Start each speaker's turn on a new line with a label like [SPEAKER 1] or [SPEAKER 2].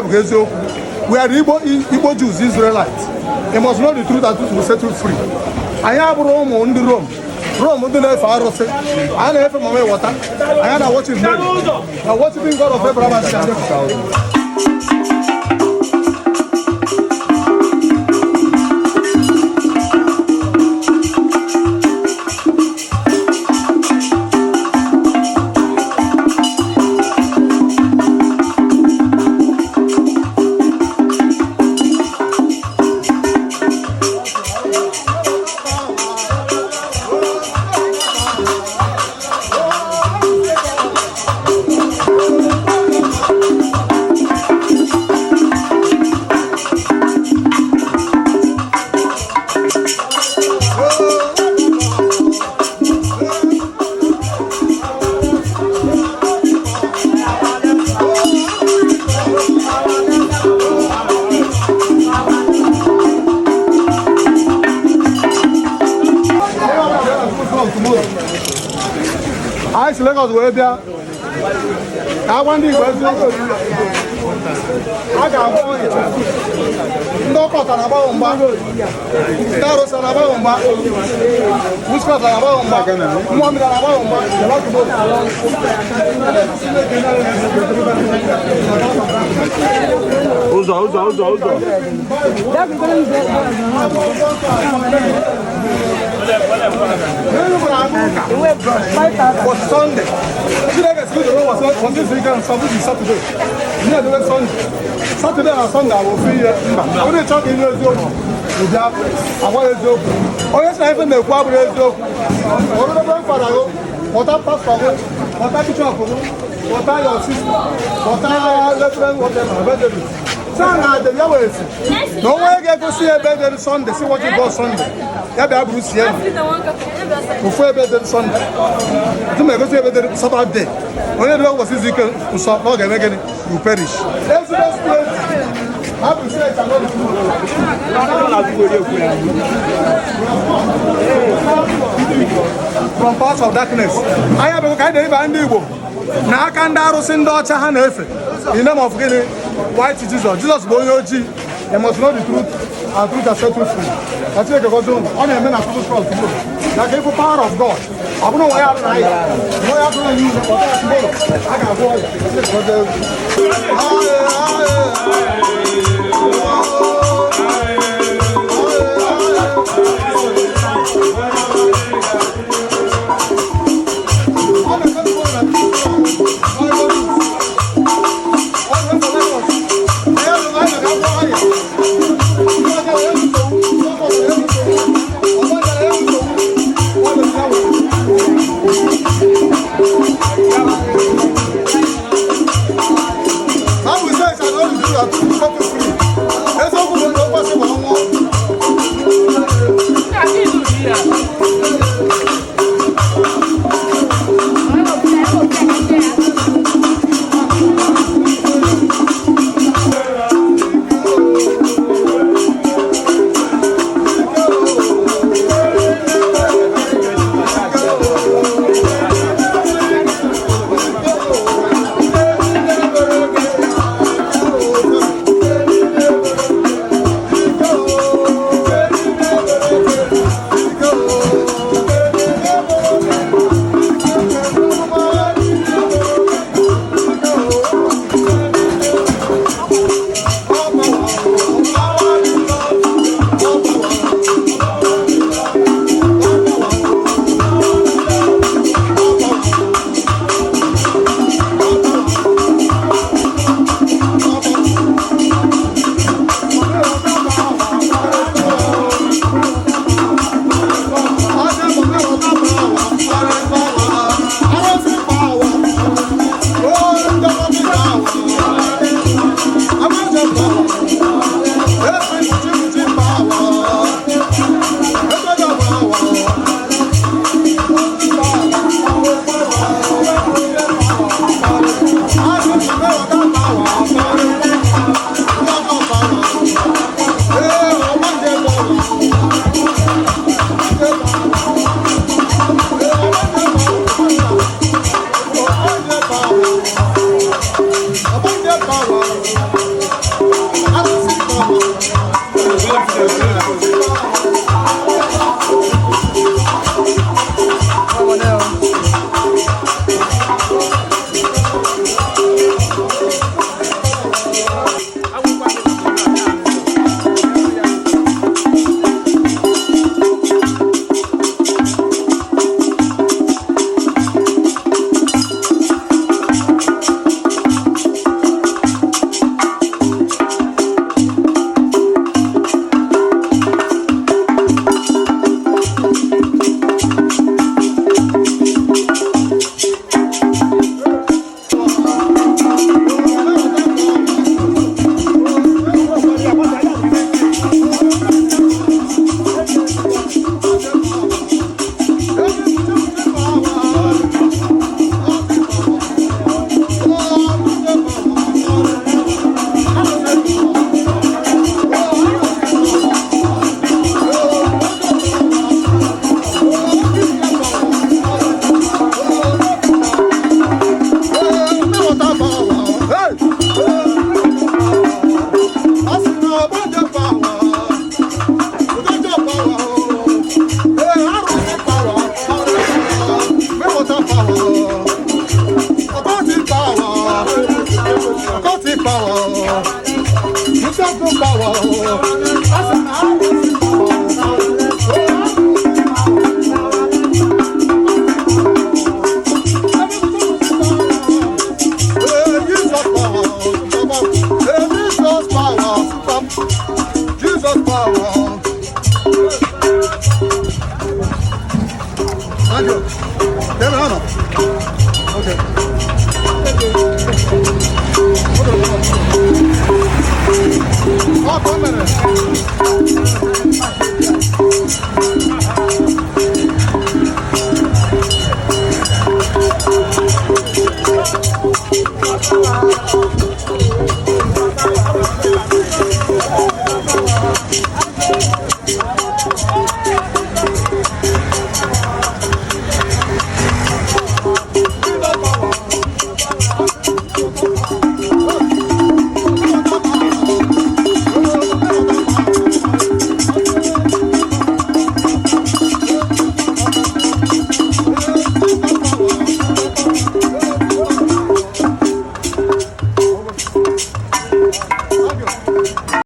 [SPEAKER 1] We are Igbo Jews, Israelites. You must know the truth and truth will set you free. I have Rome on the Rome. Rome do not far off. I have from my water. I am watching Mary. I watching God of Abraham. Lagos wee bịa agwa ndị Igbo eziokwu a ga-agba ọhịa ndị ọkọta na-agbaghị mgba ndị arụsị na-agbaghị mgba witchcraft na-agbaghị mgba mmụọ mmiri na-agbaghị mgba ụzọ for Sunday. Was this weekend Saturday? Saturday and Sunday I will be here. I will talk in your joke. I want a joke. Oh, yes, I even know what is joke. What are the grandfather? What are pastor? What are teacher? What are your sister? What are reference? Whatever. The Yahweh. No way to see a better Sunday. See what you got Sunday. Bruce here. Before better Sunday. To make us a better Sabbath day. When the was physical, to stop not again, you perish. From parts of darkness. I have a kind of Igbo. Now I can't in Dutch and Efe. In name of white Jesus. Jesus Boyoji. You must know the truth and truth has set you free. I take a good on a man of people. Like the power of God. I don't know why I'm right. No, I don't use it. I got